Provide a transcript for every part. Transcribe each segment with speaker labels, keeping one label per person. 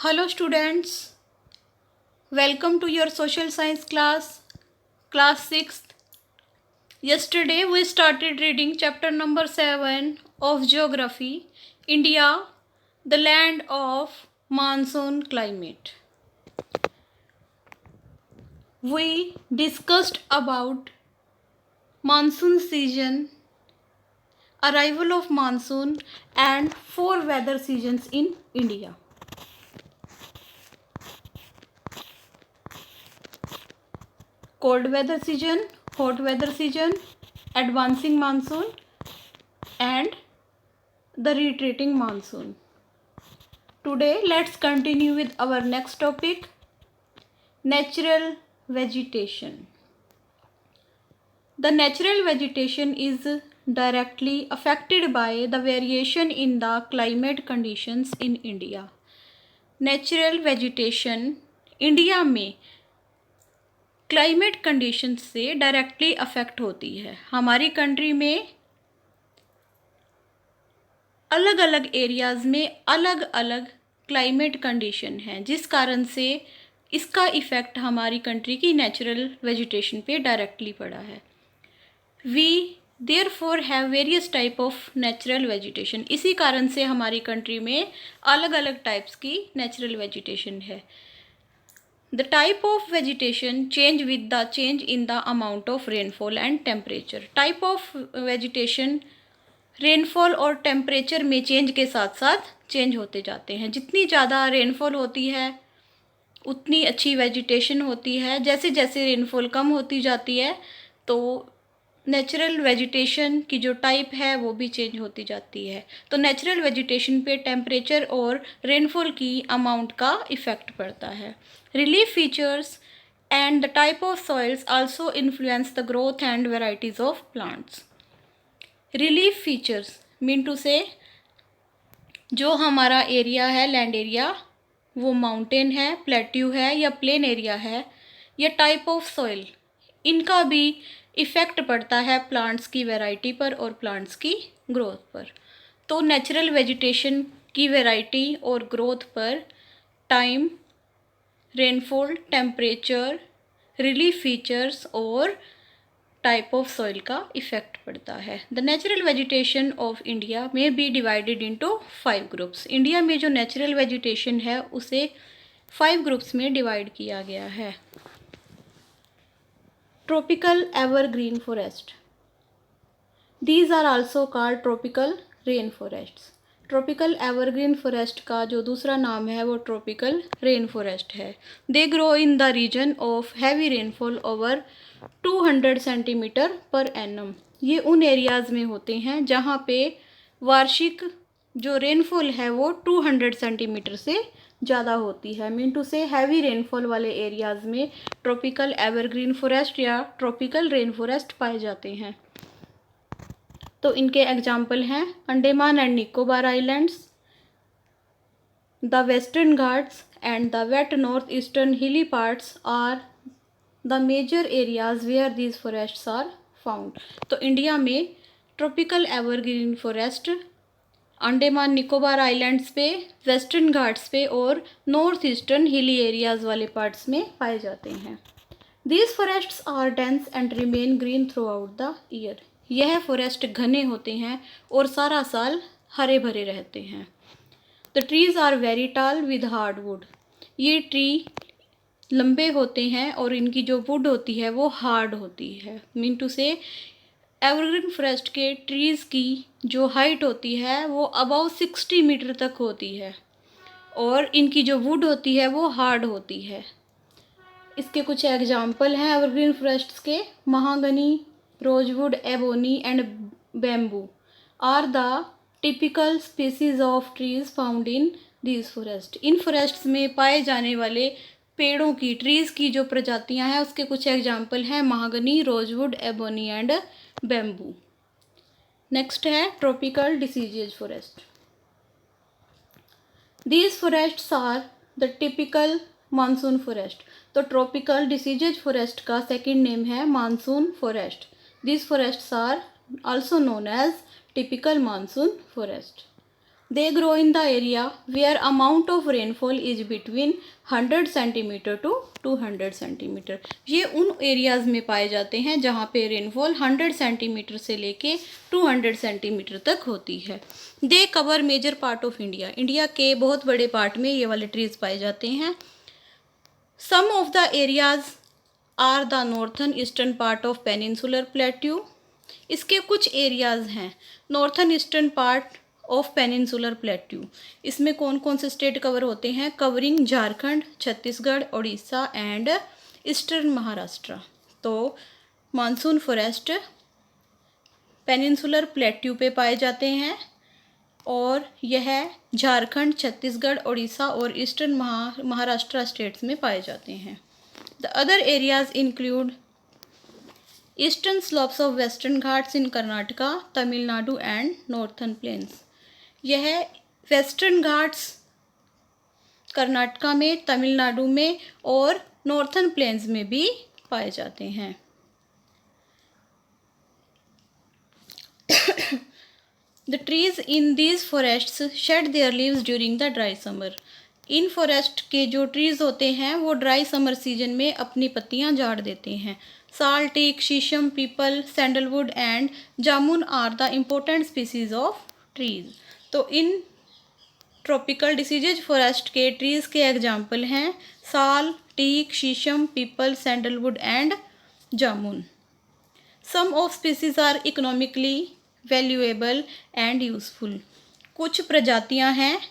Speaker 1: Hello students, welcome to your social science class 6th. Yesterday we started reading chapter number 7 of Geography, India, the land of monsoon climate. We discussed about monsoon season, arrival of monsoon and 4 weather seasons in India. Cold weather season, hot weather season, advancing monsoon and the retreating monsoon. Today let's continue with our next topic, natural vegetation. The natural vegetation is directly affected by the variation in the climate conditions in India. Natural vegetation India में climate conditions से directly affect होती है. हमारी country में अलग अलग areas में अलग अलग क्लाइमेट कंडीशन हैं, जिस कारण से इसका इफ़ेक्ट हमारी कंट्री की नेचुरल वेजिटेशन पे डायरेक्टली पड़ा है. We therefore have various type of natural vegetation. इसी कारण से हमारी कंट्री में अलग अलग टाइप्स की नेचुरल वेजिटेशन है. The type of vegetation change with the change in the amount of rainfall and temperature. Type of vegetation rainfall और टेम्परेचर में चेंज के साथ साथ चेंज होते जाते हैं. जितनी ज़्यादा रेनफॉल होती है उतनी अच्छी वेजिटेशन होती है. जैसे जैसे रेनफॉल कम होती जाती है तो नेचुरल वेजिटेशन की जो टाइप है वो भी चेंज होती जाती है. तो नेचुरल वेजिटेशन पे टेम्परेचर और रेनफॉल की अमाउंट का इफ़ेक्ट पड़ता है. Relief features and the type of soils also influence the growth and varieties of plants. Relief features mean to say जो हमारा एरिया है, लैंड एरिया, वो माउंटेन है, प्लेट्यू है या प्लेन एरिया है, या टाइप ऑफ सॉइल, इनका भी इफ़ेक्ट पड़ता है प्लांट्स की वैरायटी पर और प्लांट्स की ग्रोथ पर. तो नेचुरल वेजिटेशन की वैरायटी और ग्रोथ पर time, rainfall, temperature, relief features और टाइप ऑफ सॉइल का इफ़ेक्ट पड़ता है. The natural vegetation of India में be divided into 5 groups. India में जो नेचुरल वेजिटेशन है उसे 5 ग्रुप्स में डिवाइड किया गया है. Tropical evergreen forest, these are also called tropical rain forests. Tropical evergreen forest का जो दूसरा नाम है वो ट्रॉपिकल रेन फॉरेस्ट है. They grow in the region of heavy rainfall over 200 centimetre per annum. ये उन एरियाज़ में होते हैं जहाँ पे वार्षिक जो रेनफॉल है वो 200 सेंटीमीटर से ज़्यादा होती है. Mean to say heavy rainfall वाले एरियाज़ में ट्रॉपिकल एवरग्रीन फॉरेस्ट या ट्रॉपिकल रेन फॉरेस्ट पाए जाते हैं. तो इनके एग्जाम्पल हैं Andaman and Nicobar islands, the western Ghats and the wet north eastern hilly parts are the major areas where these forests are found. तो इंडिया में tropical evergreen forest Andaman Nicobar islands पे, वेस्टर्न घाट्स पे और नॉर्थ ईस्टर्न हिली एरियाज़ वाले parts में पाए जाते हैं. These forests are dense and remain green throughout the year. यह फॉरेस्ट घने होते हैं और सारा साल हरे भरे रहते हैं. द ट्रीज़ आर वेरी टाल विद हार्ड वुड. ये ट्री लंबे होते हैं और इनकी जो वुड होती है वो हार्ड होती है. मीन टू से एवरग्रीन फॉरेस्ट के ट्रीज़ की जो हाइट होती है वो अबाउ 60 मीटर तक होती है और इनकी जो वुड होती है वो हार्ड होती है. इसके कुछ एग्जाम्पल हैं एवरग्रीन फॉरेस्ट्स के. Mahogany, rosewood, ebony and bamboo are the typical species of trees found in these forest. इन फॉरेस्ट्स में पाए जाने वाले पेड़ों की, ट्रीज़ की जो प्रजातियां हैं उसके कुछ एग्जाम्पल हैं mahogany, rosewood, ebony and bamboo. Next है tropical deciduous forest. These forests are the typical monsoon forest. तो ट्रॉपिकल डिसीजेज फॉरेस्ट का सेकंड नेम है monsoon forest. These forests are also known as typical monsoon forest. They grow in the area where amount of rainfall is between 100 centimetre to 200 centimetre. ये उन areas में पाए जाते हैं जहाँ पे रेनफॉल 100 सेंटीमीटर से लेके 200 सेंटीमीटर तक होती है। They cover major part of India. India के बहुत बड़े पार्ट में ये वाले ट्रीज़ पाए जाते हैं। Some of the areas are the northern eastern part of peninsular plateau. इसके कुछ एरियाज़ हैं northern eastern part of peninsular plateau. इसमें कौन कौन से स्टेट कवर होते हैं? Covering Jharkhand, Chhattisgarh, Orissa and eastern Maharashtra. तो मानसून फॉरेस्ट पेनिनसुलर प्लेट्यू पे पाए जाते हैं और यह झारखंड, छत्तीसगढ़, उड़ीसा और ईस्टर्न महाराष्ट्र स्टेट्स में पाए जाते हैं। The other areas include eastern slopes of western Ghats in Karnataka, Tamil Nadu and northern plains. यह वेस्टर्न घाट्स कर्नाटका में, तमिलनाडु में और नॉर्थन प्लेन्स में भी पाए जाते हैं। The trees in these forests shed their leaves during the dry summer. In forest के जो ट्रीज़ होते हैं वो ड्राई समर सीजन में अपनी पत्तियां झाड़ देते हैं। Sal, teak, shisham, peepal, sandalwood and jamun are the important species of trees. तो इन ट्रॉपिकल डिसीजेज फॉरेस्ट के ट्रीज़ के एग्जाम्पल हैं sal, teak, shisham, peepal, sandalwood and jamun. Some of species are economically valuable and useful. कुछ प्रजातियां हैं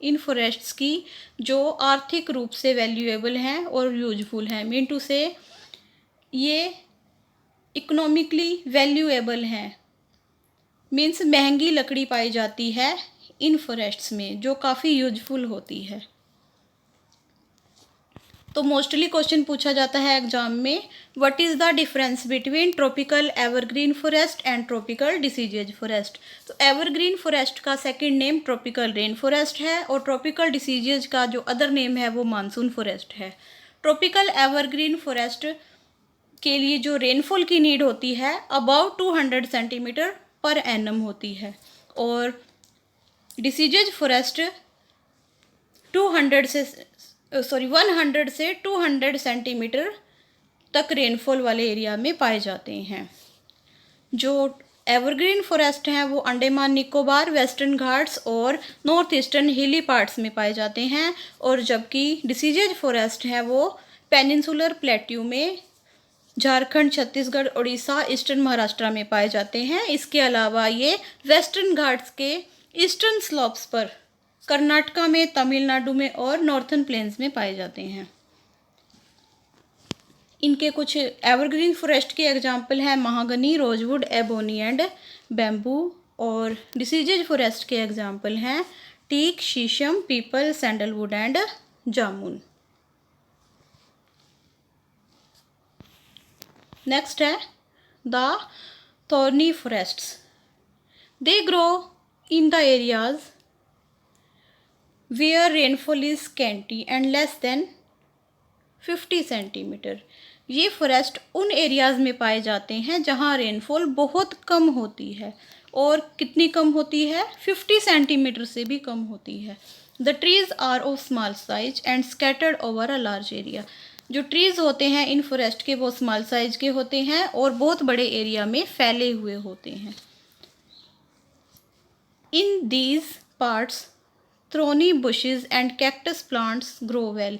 Speaker 1: इन फॉरेस्ट्स की जो आर्थिक रूप से वैल्यूएबल हैं और यूजफुल हैं। मीन टू से ये इकोनॉमिकली वैल्यूएबल हैं, मीन्स महंगी लकड़ी पाई जाती है इन फॉरेस्ट्स में जो काफ़ी यूजफुल होती है। तो मोस्टली क्वेश्चन पूछा जाता है एग्जाम में, what is the difference between tropical evergreen forest and tropical deciduous forest. तो एवरग्रीन फॉरेस्ट का second name tropical rain forest है और ट्रॉपिकल डिसीजेज का जो अदर नेम है वो मानसून फॉरेस्ट है। ट्रॉपिकल एवरग्रीन फॉरेस्ट के लिए जो रेनफॉल की नीड होती है अबाउट 200 सेंटीमीटर पर एनम होती है और डिसीजेज फॉरेस्ट 100 से 200 सेंटीमीटर तक रेनफॉल वाले एरिया में पाए जाते हैं। जो एवरग्रीन फॉरेस्ट हैं वो अंडमान निकोबार, वेस्टर्न घाट्स और नॉर्थ ईस्टर्न हिली पार्ट्स में पाए जाते हैं और जबकि डिसीजेज फॉरेस्ट हैं वो पेनिनसुलर प्लेट्यू में झारखंड, छत्तीसगढ़, उड़ीसा, ईस्टर्न महाराष्ट्र में पाए जाते हैं। इसके अलावा ये वेस्टर्न घाट्स के ईस्टर्न स्लोप्स पर कर्नाटका में, तमिलनाडु में और नॉर्थन प्लेन्स में पाए जाते हैं। इनके कुछ एवरग्रीन फॉरेस्ट के एग्जाम्पल हैं mahogany, rosewood, ebony and bamboo और डिसीजेज फॉरेस्ट के एग्जाम्पल हैं teak, shisham, peepal, sandalwood and jamun. Next है the thorny forests. They grow in the areas where rainfall is scanty and less than 50 centimetre. ये forest उन areas में पाए जाते हैं जहाँ रेनफॉल बहुत कम होती है और कितनी कम होती है? 50 सेंटीमीटर से भी कम होती है। The trees are of small size and scattered over a large area. जो ट्रीज़ होते हैं इन फॉरेस्ट के वो स्मॉल साइज के होते हैं और बहुत बड़े एरिया में फैले हुए होते हैं। In these parts thorny bushes and cactus plants grow well.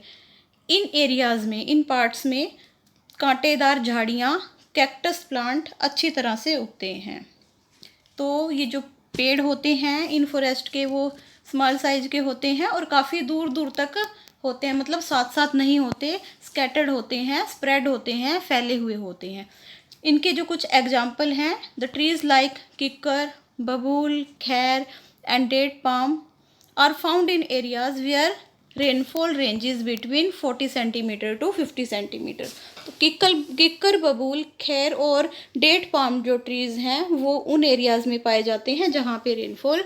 Speaker 1: In areas में, इन पार्ट्स में कांटेदार झाड़ियाँ, कैक्टस प्लांट अच्छी तरह से उगते हैं। तो ये जो पेड़ होते हैं इन फॉरेस्ट के वो स्मॉल साइज के होते हैं और काफ़ी दूर दूर तक होते हैं, मतलब साथ साथ नहीं होते, स्कैटर्ड होते हैं, स्प्रेड होते हैं, फैले हुए होते हैं। इनके जो कुछ एग्जाम्पल हैं, the trees like kikar, babool, khair and date palm are found in areas where rainfall ranges between 40 centimetre to 50 centimetre. तो किक्कर, बबूल, खैर और डेट पाम जो ट्रीज़ हैं वो उन एरियाज़ में पाए जाते हैं जहाँ पे रेनफॉल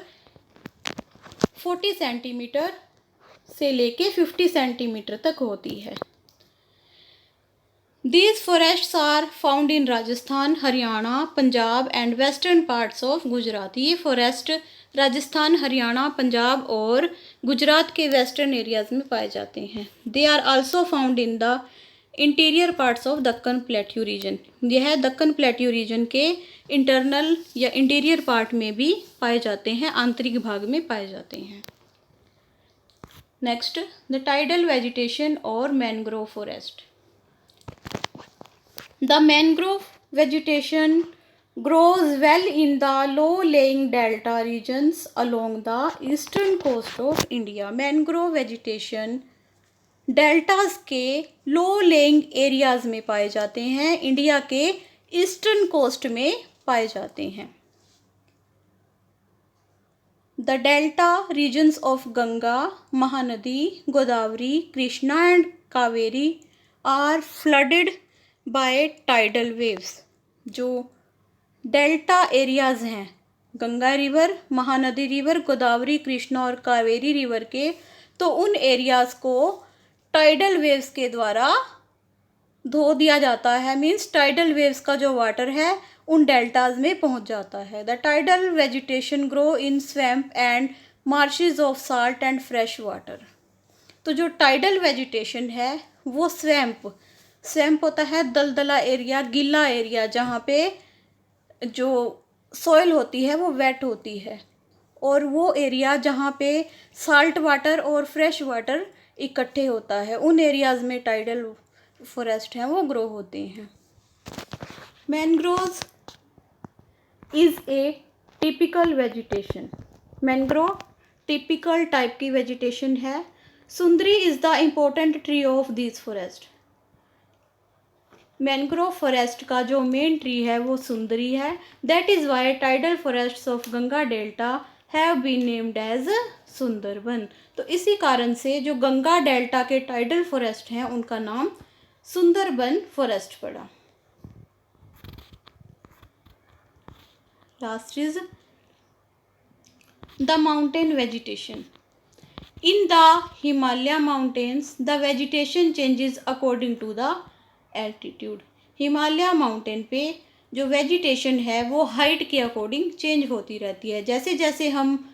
Speaker 1: 40 सेंटीमीटर से लेके 50 सेंटीमीटर तक होती है। These forests are found in Rajasthan, Haryana, Punjab and western parts of Gujarat. ये फॉरेस्ट राजस्थान, हरियाणा, पंजाब और गुजरात के वेस्टर्न एरियाज़ में पाए जाते हैं। They are also found in the interior parts of Deccan plateau region. यह दक्कन प्लेट्यू रीजन के इंटरनल या इंटीरियर पार्ट में भी पाए जाते हैं, आंतरिक भाग में पाए जाते हैं। नेक्स्ट, द टाइडल वेजिटेशन और mangrove forest. The mangrove vegetation grows well in the low-lying delta regions along the eastern coast of India. Mangrove vegetation deltas के लो लेइंग एरियाज में पाए जाते हैं, इंडिया के ईस्टर्न कोस्ट में पाए जाते हैं। The delta regions of Ganga, Mahanadi, Godavari, Krishna and Kaveri are flooded by tidal waves. जो डेल्टा एरियाज हैं, गंगा रिवर, महानदी रिवर, गोदावरी, कृष्णा और कावेरी रिवर के, तो उन एरियाज को टाइडल वेव्स के द्वारा धो दिया जाता है। मीन्स टाइडल वेव्स का जो वाटर है उन डेल्टाज में पहुंच जाता है। The tidal vegetation grow in swamp and marshes of salt and fresh water. तो जो टाइडल वेजिटेशन है वो स्वैम्प होता है दलदला एरिया, गीला एरिया, जहाँ पे जो सॉइल होती है वो वेट होती है, और वो एरिया जहाँ पे साल्ट वाटर और फ्रेश वाटर इकट्ठे होता है, उन एरियाज़ में टाइडल फॉरेस्ट हैं वो ग्रो होते हैं। Mangroves is a typical vegetation. Mangrove typical type की वेजिटेशन है। Sundari is the important tree of this forest. Mangrove forest का जो मेन ट्री है वो सुंदरी है। That is why tidal forests of Ganga delta have been named as Sundarban. तो इसी कारण से जो गंगा डेल्टा के टाइडल फॉरेस्ट हैं उनका नाम सुंदरबन फॉरेस्ट पड़ा। Last is the mountain vegetation. In the Himalaya mountains the vegetation changes according to the altitude. Himalaya mountain पे जो वेजिटेशन है वो हाइट के अकॉर्डिंग चेंज होती रहती है। जैसे जैसे हम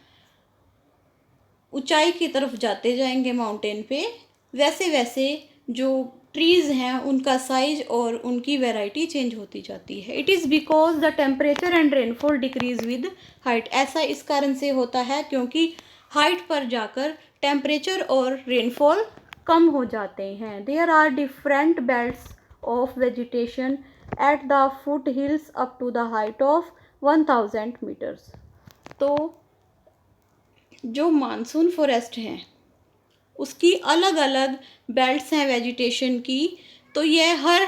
Speaker 1: ऊंचाई की तरफ जाते जाएंगे माउंटेन पे, वैसे वैसे जो ट्रीज़ हैं उनका साइज और उनकी वैरायटी चेंज होती जाती है। It is because the temperature and rainfall decrease with height. ऐसा इस कारण से होता है क्योंकि हाइट पर जाकर टेम्परेचर और रेनफॉल कम हो जाते हैं। There are different belts of vegetation at the foot hills up to the height of 1000 meters। तो जो मानसून फॉरेस्ट हैं उसकी अलग अलग बेल्ट्स हैं वेजिटेशन की, तो ये हर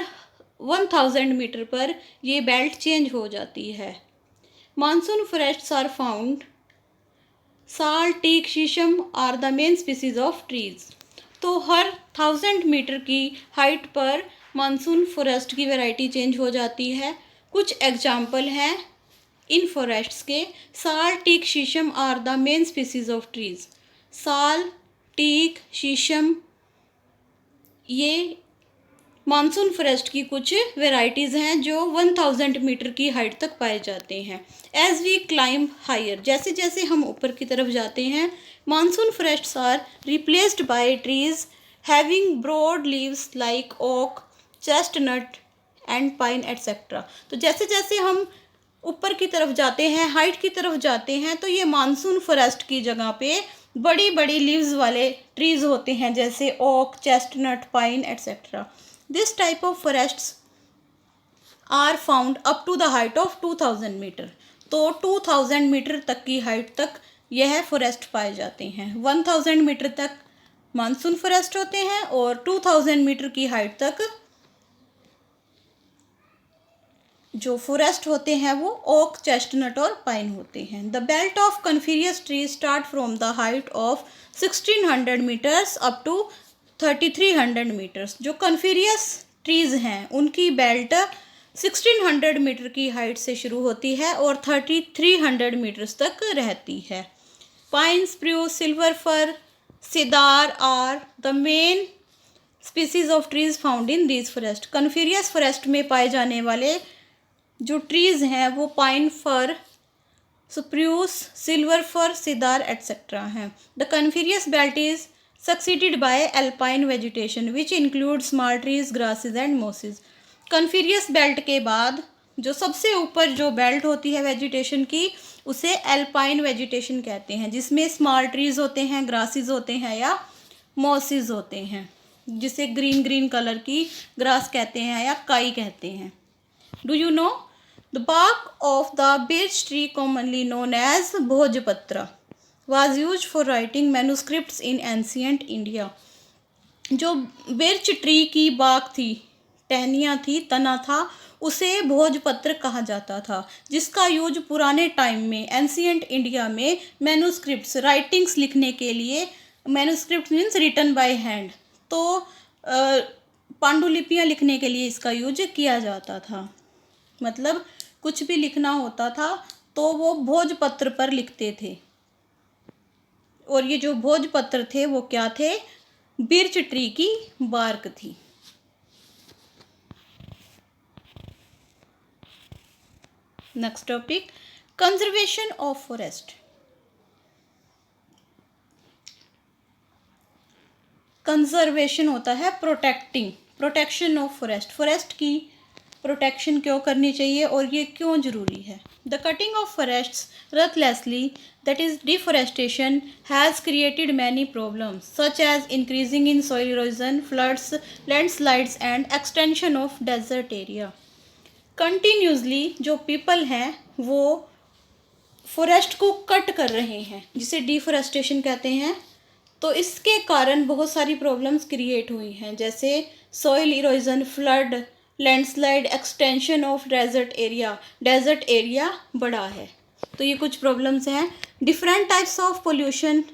Speaker 1: 1000 मीटर पर ये बेल्ट चेंज हो जाती है। Monsoon forests are found sal, teak, shisham are the main species of trees. तो हर 1000 मीटर की हाइट पर मानसून फॉरेस्ट की वैरायटी चेंज हो जाती है। कुछ एग्जाम्पल हैं इन फॉरेस्ट्स के। Sal, teak, shisham are the main species of trees. Sal, teak, shisham ये मानसून फॉरेस्ट की कुछ वेराइटीज़ हैं जो 1000 मीटर की हाइट तक पाए जाते हैं। एज वी क्लाइंब हायर, जैसे जैसे हम ऊपर की तरफ जाते हैं, monsoon forests are replaced by trees having broad leaves like oak, chestnut and pine etcetera. तो जैसे जैसे हम ऊपर की तरफ जाते हैं, हाइट की तरफ जाते हैं, तो ये मानसून फॉरेस्ट की जगह पे बड़ी बड़ी लीव्स वाले ट्रीज होते हैं, जैसे oak, chestnut, pine etcetera. This type of forests are found up to the height of 2000 metre. तो 2000 मीटर तक की हाइट तक यह फॉरेस्ट पाए जाते हैं। 1000 मीटर तक मानसून फॉरेस्ट होते हैं और 2000 मीटर की हाइट तक जो फॉरेस्ट होते हैं वो ओक, चेस्टनट और पाइन होते हैं। The belt of coniferous trees start from the height of 1600 metres up to 3300 metres. जो कन्फिरियस ट्रीज हैं उनकी बेल्ट 1600 मीटर की हाइट से शुरू होती है और 3300 मीटर्स तक रहती है। Pine, spruce, silver fir, cedar are the main species of trees found in this forest. Coniferous forest में पाए जाने वाले जो ट्रीज़ हैं वो pine, fir, spruce, silver fir, cedar etcetera हैं। The coniferous belt is succeeded by alpine vegetation which include small trees, grasses and mosses. Coniferous belt के बाद जो सबसे ऊपर जो बेल्ट होती है वेजिटेशन की, उसे एल्पाइन वेजिटेशन कहते हैं, जिसमें स्मॉल ट्रीज होते हैं, ग्रासेस होते हैं या मॉसेस होते हैं, जिसे ग्रीन ग्रीन कलर की ग्रास कहते हैं या काई कहते हैं। Do you know the bark of the birch tree, commonly known as bhojpatra, was used for writing manuscripts in ancient India। जो बिर्च ट्री की बाक थी, टहनियाँ थी, तना था, उसे भोजपत्र कहा जाता था, जिसका यूज पुराने टाइम में एंशियंट इंडिया में मैन्युस्क्रिप्ट्स, राइटिंग्स लिखने के लिए, manuscript means written by hand, तो पांडुलिपियाँ लिखने के लिए इसका यूज किया जाता था। मतलब कुछ भी लिखना होता था तो वो भोजपत्र पर लिखते थे, और ये जो भोजपत्र थे वो क्या थे? बिर्च ट्री की बार्क थी। Next topic, conservation of forest. Conservation होता है protecting, protection of forest. Forest की प्रोटेक्शन क्यों करनी चाहिए और ये क्यों ज़रूरी है? The cutting of forests ruthlessly, that is deforestation, has created many problems such as increasing in soil erosion, floods, landslides and extension of desert area. Continuously जो पीपल हैं वो फॉरेस्ट को कट कर रहे हैं, जिसे डिफॉरेस्टेशन कहते हैं, तो इसके कारण बहुत सारी प्रॉब्लम्स क्रिएट हुई हैं, जैसे soil erosion, flood, landslide, extension of desert area बड़ा है, तो ये कुछ प्रॉब्लम्स हैं। Different types of pollution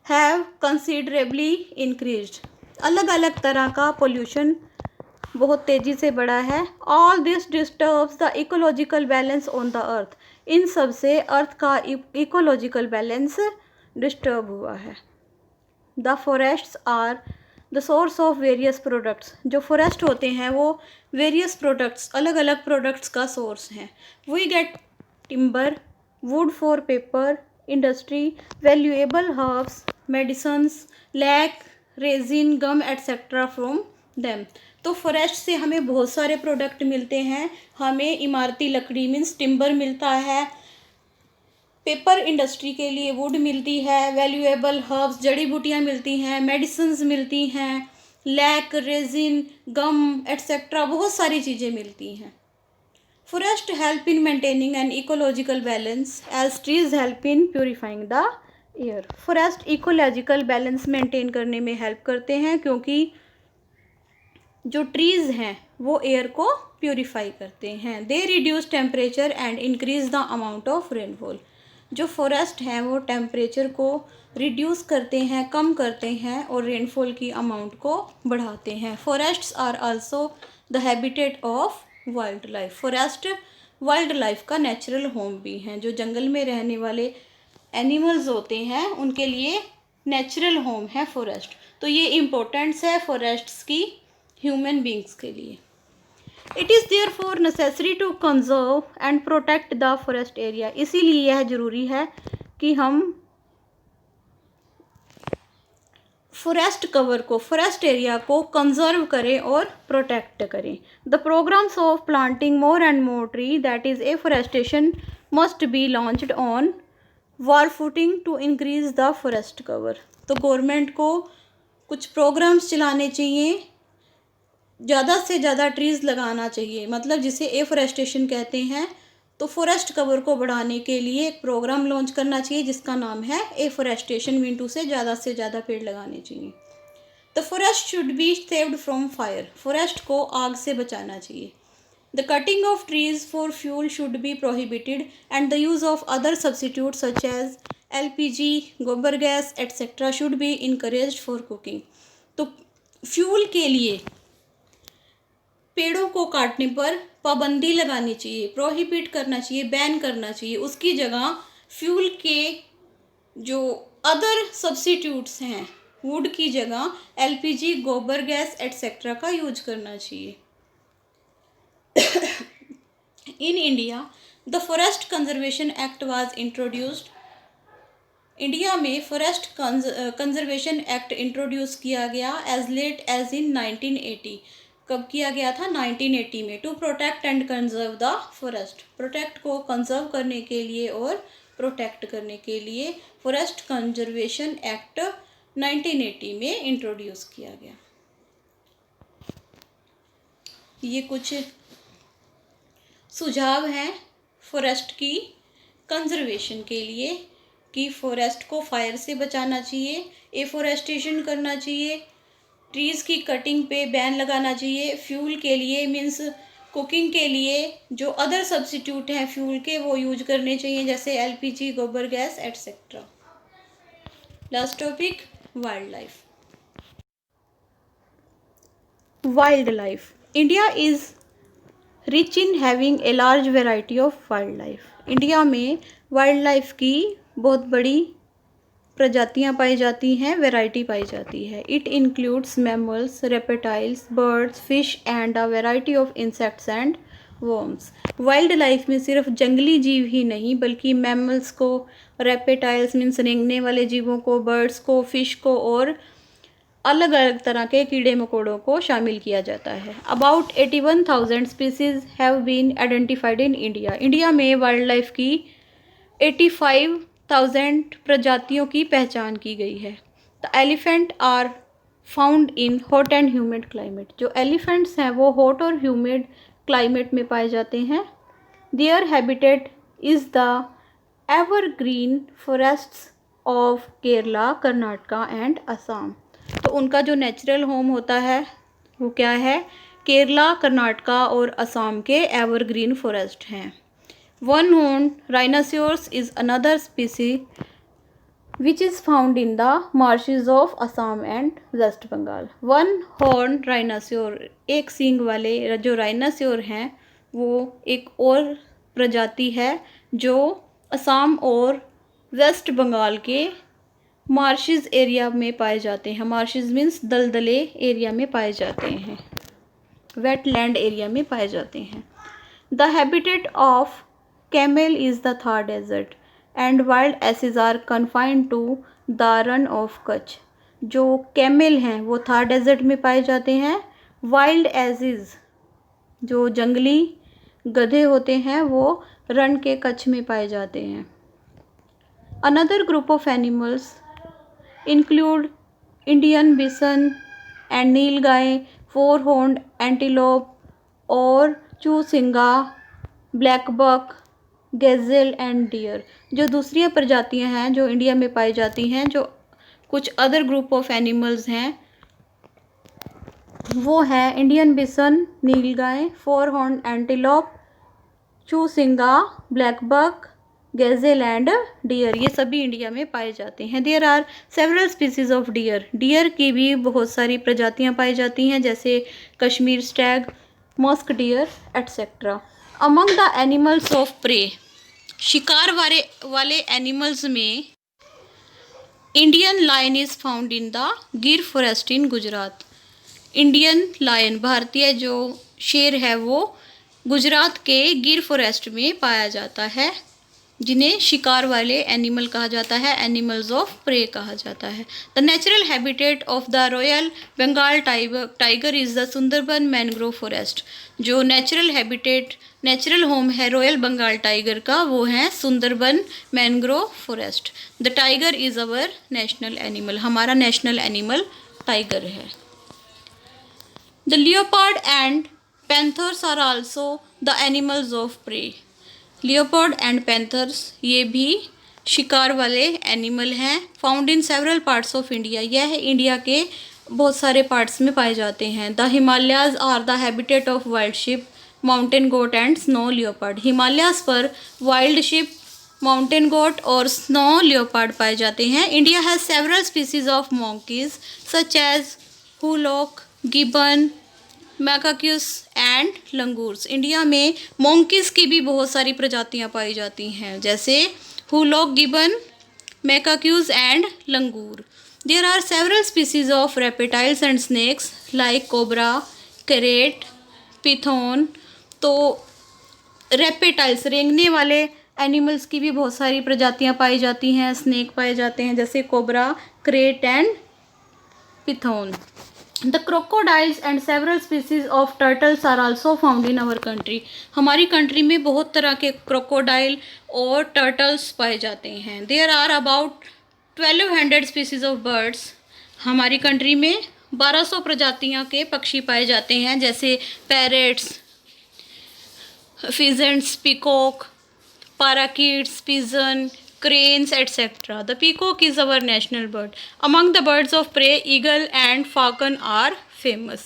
Speaker 1: have considerably increased, अलग अलग तरह का पोल्यूशन बहुत तेज़ी से बढ़ा है। All this disturbs the ecological balance on the earth, इन सब से अर्थ का इकोलॉजिकल बैलेंस डिस्टर्ब हुआ है। The forests are the source of various products, जो फॉरेस्ट होते हैं वो वेरियस प्रोडक्ट्स, अलग अलग प्रोडक्ट्स का सोर्स हैं। We get timber, wood for paper industry, valuable herbs, medicines, lac, resin, gum etcetera from them. तो फॉरेस्ट से हमें बहुत सारे प्रोडक्ट मिलते हैं। हमें इमारती लकड़ी मीन्स टिम्बर मिलता है, पेपर इंडस्ट्री के लिए वुड मिलती है, वैल्यूएबल हर्ब्स, जड़ी बूटियाँ मिलती हैं, मेडिसिन्स मिलती हैं, लैक, रेजिन, गम एटसेट्रा, बहुत सारी चीज़ें मिलती हैं। Forest help in maintaining an ecological balance as trees help in purifying the air. Forest ecological balance maintain करने में हेल्प करते हैं, क्योंकि जो ट्रीज़ हैं वो एयर को प्योरीफाई करते हैं। They reduce temperature and increase the amount of rainfall. जो फॉरेस्ट हैं वो टेम्परेचर को रिड्यूस करते हैं, कम करते हैं, और रेनफॉल की अमाउंट को बढ़ाते हैं। Forests are also the habitat of wildlife. Forest wildlife का नेचुरल होम भी हैं। जो जंगल में रहने वाले एनिमल्स होते हैं उनके लिए नेचुरल होम है फॉरेस्ट। तो ये इम्पोर्टेंस है फॉरेस्ट्स की ह्यूमन बींग्स के लिए। It is therefore necessary to conserve and protect the forest area. इसीलिए यह ज़रूरी है कि हम फॉरेस्ट कवर को, फॉरेस्ट एरिया को कंजर्व करें और प्रोटेक्ट करें। The programmes of planting more and more tree, that is afforestation, must be launched on war footing to increase the forest cover. तो गवर्नमेंट को कुछ प्रोग्राम्स चलाने चाहिए, ज़्यादा से ज़्यादा ट्रीज़ लगाना चाहिए, मतलब जिसे एफॉरेस्टेशन कहते हैं। तो फॉरेस्ट कवर को बढ़ाने के लिए एक प्रोग्राम लॉन्च करना चाहिए जिसका नाम है एफॉरेस्टेशन, मीन से ज़्यादा पेड़ लगाने चाहिए। The forest should be saved from fire, forest को आग से बचाना चाहिए। The cutting of trees for fuel should be prohibited and the use of other substitute such as LPG, gobar gas etcetera should be encouraged for cooking. तो fuel के लिए पेड़ों को काटने पर पाबंदी लगानी चाहिए, प्रोहिबिट करना चाहिए, बैन करना चाहिए। उसकी जगह फ्यूल के जो अदर सब्सिट्यूट्स हैं, वुड की जगह LPG, गोबर गैस एटसेट्रा का यूज करना चाहिए। In India, the forest conservation act was introduced. India में फॉरेस्ट कंजर्वेशन एक्ट इंट्रोड्यूस किया गया एज लेट एज इन 1980। कब किया गया था? 1980 में। To protect and conserve the forest, protect को कंजर्व करने के लिए और प्रोटेक्ट करने के लिए फॉरेस्ट कंजर्वेशन एक्ट 1980 में इंट्रोड्यूस किया गया। ये कुछ सुझाव हैं फॉरेस्ट की कंजर्वेशन के लिए कि फॉरेस्ट को फायर से बचाना चाहिए, एफोरेस्टेशन करना चाहिए, ट्रीज़ की कटिंग पे बैन लगाना चाहिए, फ्यूल के लिए मीन्स कुकिंग के लिए जो अदर सब्स्टिट्यूट हैं फ्यूल के वो यूज करने चाहिए, जैसे एलपीजी, गोबर gas etcetera. Last topic, wild life. Wild life, India is rich in having a large variety of wild life. India में वाइल्ड लाइफ की बहुत बड़ी प्रजातियां पाई जाती हैं, वैरायटी पाई जाती है। It includes mammals, reptiles, birds, fish and a variety of insects and worms. Wild life में सिर्फ जंगली जीव ही नहीं बल्कि मैमल्स को, रेप्टाइल्स मीन्स रेंगने वाले जीवों को, बर्ड्स को, फिश को और अलग अलग तरह के कीड़े मकोड़ों को शामिल किया जाता है। About 81,000 species have been identified in India. India में वाइल्ड लाइफ की 85,000 प्रजातियों की पहचान की गई है। The elephant are found in hot and humid climate. जो एलिफेंट्स हैं वो हॉट और ह्यूमिड क्लाइमेट में पाए जाते हैं। Their habitat is the evergreen forests of Kerala, Karnataka and Assam. तो उनका जो नेचुरल होम होता है वो क्या है? केरला, कर्नाटका और असम के एवरग्रीन फॉरेस्ट हैं। One horn rhinoceros is another स्पीसी which is found in the marshes of Assam and West Bengal. One horn rhinoceros, एक सींग वाले जो राइनासोर हैं वो एक और प्रजाति है जो असम और वेस्ट बंगाल के मार्शेस एरिया में पाए जाते हैं। मार्शेस मीन्स दलदले एरिया में पाए जाते हैं, वेटलैंड एरिया में पाए जाते हैं। The habitat of camel is the Thar desert and wild asses are confined to the Rann of Kutch. जो कैमल हैं वो थार डेजर्ट में पाए जाते हैं। वाइल्ड एसेज जो जंगली गधे होते हैं वो रन के कच्छ में पाए जाते हैं। Another group of animals include Indian bison and nilgai, four horned antelope और chousingha, black buck, gazelle and deer. जो दूसरी प्रजातियां हैं जो इंडिया में पाई जाती हैं, जो कुछ अदर ग्रुप ऑफ एनिमल्स हैं वो है Indian bison, nilgai, four horn antelope, chousingha, black buck, gazelle and deer. ये सभी इंडिया में पाए जाते हैं। There are several species of deer. Deer की भी बहुत सारी प्रजातियां पाई जाती हैं जैसे Kashmir stag, musk deer etcetera. Among the animals of prey, शिकार वाले एनिमल्स में Indian lion is found in the Gir forest in Gujarat. Indian lion, भारतीय जो शेर है वो गुजरात के गिर फॉरेस्ट में पाया जाता है, जिन्हें शिकार वाले एनिमल कहा जाता है, एनिमल्स ऑफ प्रे कहा जाता है। The natural habitat of the royal Bengal tiger is the Sundarban mangrove forest. जो नेचुरल हैबिटेट, नेचुरल होम है रॉयल बंगाल टाइगर का वो है Sundarban mangrove forest. The tiger is our national animal, हमारा नेशनल एनिमल टाइगर है। The leopard and panthers are also the animals of prey. Leopard and panthers ये भी शिकार वाले एनिमल हैं। Found in several parts of India, यह इंडिया के बहुत सारे पार्ट्स में पाए जाते हैं। The Himalayas are the habitat of wild sheep, mountain goat and snow leopard. Himalayas पर वाइल्ड शिप, माउंटेन गोट और स्नो लियोपार्ड पाए जाते हैं। India has several species of monkeys such as hoolock, gibbon, macaques and langurs. India में monkeys की भी बहुत सारी प्रजातियां पाई जाती हैं जैसे hoolock, gibbon, macaques and langur. There are several species of reptiles and snakes like cobra, krait, python. तो रेप्टाइल्स, रेंगने वाले एनिमल्स की भी बहुत सारी प्रजातियां पाई जाती हैं, स्नेक पाए जाते हैं जैसे cobra, krait and python. The crocodiles and several species of turtles are also found in our country. हमारी कंट्री में बहुत तरह के क्रोकोडाइल और टर्टल्स पाए जाते हैं। There are about 1200 species of birds. हमारी कंट्री में 1200 प्रजातियों के पक्षी पाए जाते हैं जैसे parrots, pheasants, peacock, parakeets, pigeon, cranes, etc. The peacock is our national bird. Among the birds of prey, eagle and falcon are famous.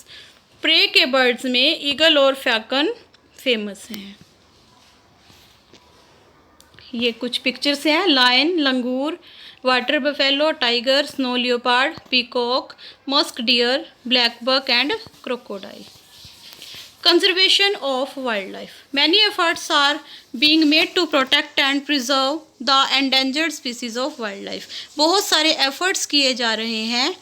Speaker 1: Prey के बर्ड्स में ईगल और फैकन फेमस हैं। ये कुछ पिक्चर्स हैं। Lion, langur, water buffalo, tiger, snow leopard, peacock, musk deer, black buck and crocodile. Conservation of wildlife. Many efforts are being made to protect and preserve the endangered species of wildlife. बहुत सारे efforts किए जा रहे हैं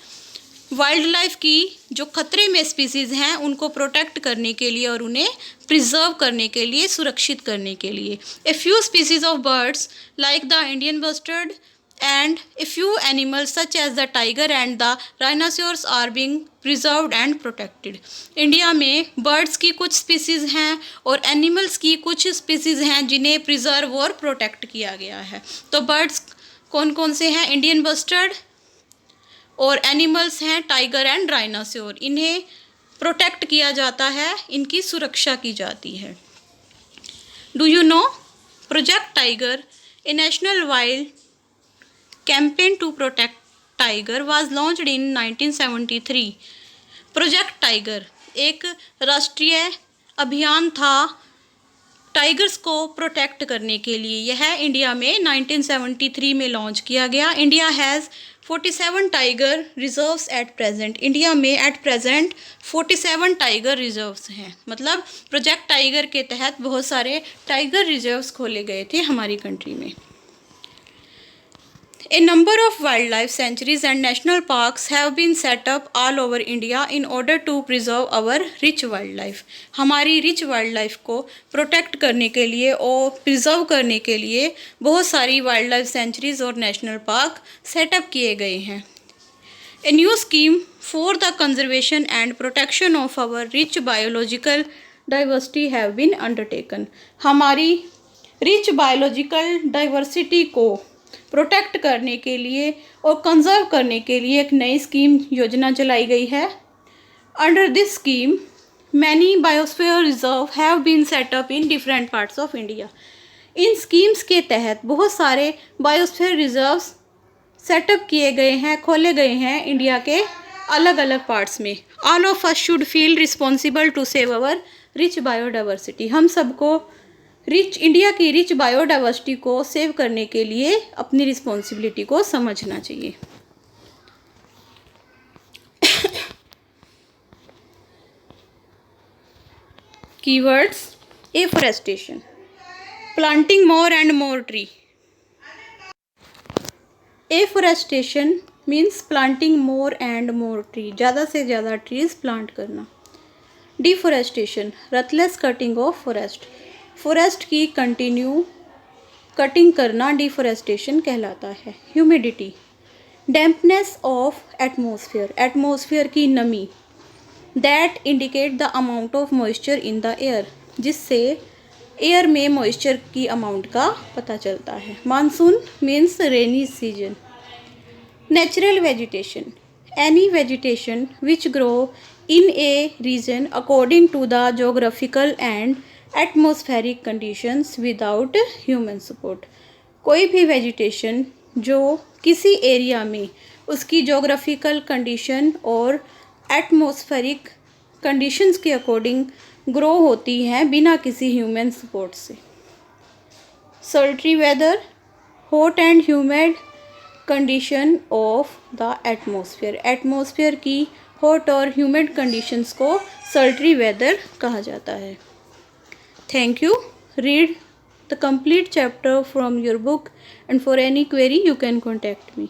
Speaker 1: wild life की जो खतरे में स्पीसीज़ हैं उनको प्रोटेक्ट करने के लिए और उन्हें प्रिजर्व करने के लिए, सुरक्षित करने के लिए। A few species of birds like the Indian bustard and a few animals such as the tiger and the rhinoceros are being preserved and protected. India में बर्ड्स की कुछ स्पीसीज़ हैं और एनिमल्स की कुछ स्पीसीज़ हैं जिन्हें प्रिजर्व और प्रोटेक्ट किया गया है। तो बर्ड्स कौन कौन से हैं? इंडियन बस्टर्ड, और एनिमल्स हैं टाइगर एंड राइनासोर। इन्हें प्रोटेक्ट किया जाता है, इनकी सुरक्षा की जाती है। Do you know project tiger, A national wild campaign to protect tiger was launched in 1973. Project tiger एक राष्ट्रीय अभियान था टाइगर्स को प्रोटेक्ट करने के लिए। यह इंडिया में 1973 में लॉन्च किया गया। India has 47 tiger reserves at present. India में एट प्रेजेंट 47 टाइगर रिजर्व्स हैं। मतलब प्रोजेक्ट टाइगर के तहत बहुत सारे टाइगर रिजर्व्स खोले गए थे हमारी कंट्री में। A number of wildlife sanctuaries and national parks have been set up all over India in order to preserve our rich wildlife. हमारी rich wildlife को protect करने के लिए और preserve करने के लिए बहुत सारी wildlife sanctuaries और national park set up किए गए हैं। A new scheme for the conservation and protection of our rich biological diversity have been undertaken. हमारी rich biological diversity को प्रोटेक्ट करने के लिए और कंजर्व करने के लिए एक नई स्कीम योजना चलाई गई है। Under this scheme many biosphere reserve have been set up in different parts of India. इन स्कीम्स के तहत बहुत सारे बायोस्फीयर रिजर्व्स सेटअप किए गए हैं, खोले गए हैं इंडिया के अलग अलग पार्ट्स में। All of us should feel responsible to save our rich biodiversity. हम सबको इंडिया की रिच बायोडाइवर्सिटी को सेव करने के लिए अपनी रिस्पॉन्सिबिलिटी को समझना चाहिए। Keywords: afforestation, planting more and more tree. Afforestation means planting more and more tree, ज़्यादा से ज़्यादा ट्रीज प्लांट करना। Deforestation, ruthless cutting of forest, forest की कंटिन्यू कटिंग करना डिफोरेस्टेशन कहलाता है। Humidity, dampness of atmosphere, atmosphere की नमी। That indicate the amount of moisture in the air, जिससे एयर में मॉइस्चर की अमाउंट का पता चलता है। Monsoon means rainy season. Natural vegetation, any vegetation which grow in a region according to the geographical and atmospheric conditions without human support। कोई भी vegetation जो किसी एरिया में उसकी जोग्राफिकल कंडीशन और एटमॉस्फेरिक कंडीशंस के अकॉर्डिंग ग्रो होती हैं बिना किसी ह्यूमन सपोर्ट से। Sultry weather, hot and humid condition of the atmosphere, atmosphere की हॉट और ह्यूमिड कंडीशंस को सल्ट्री वेदर कहा जाता है। Thank you. Read the complete chapter from your book and for any query you can contact me.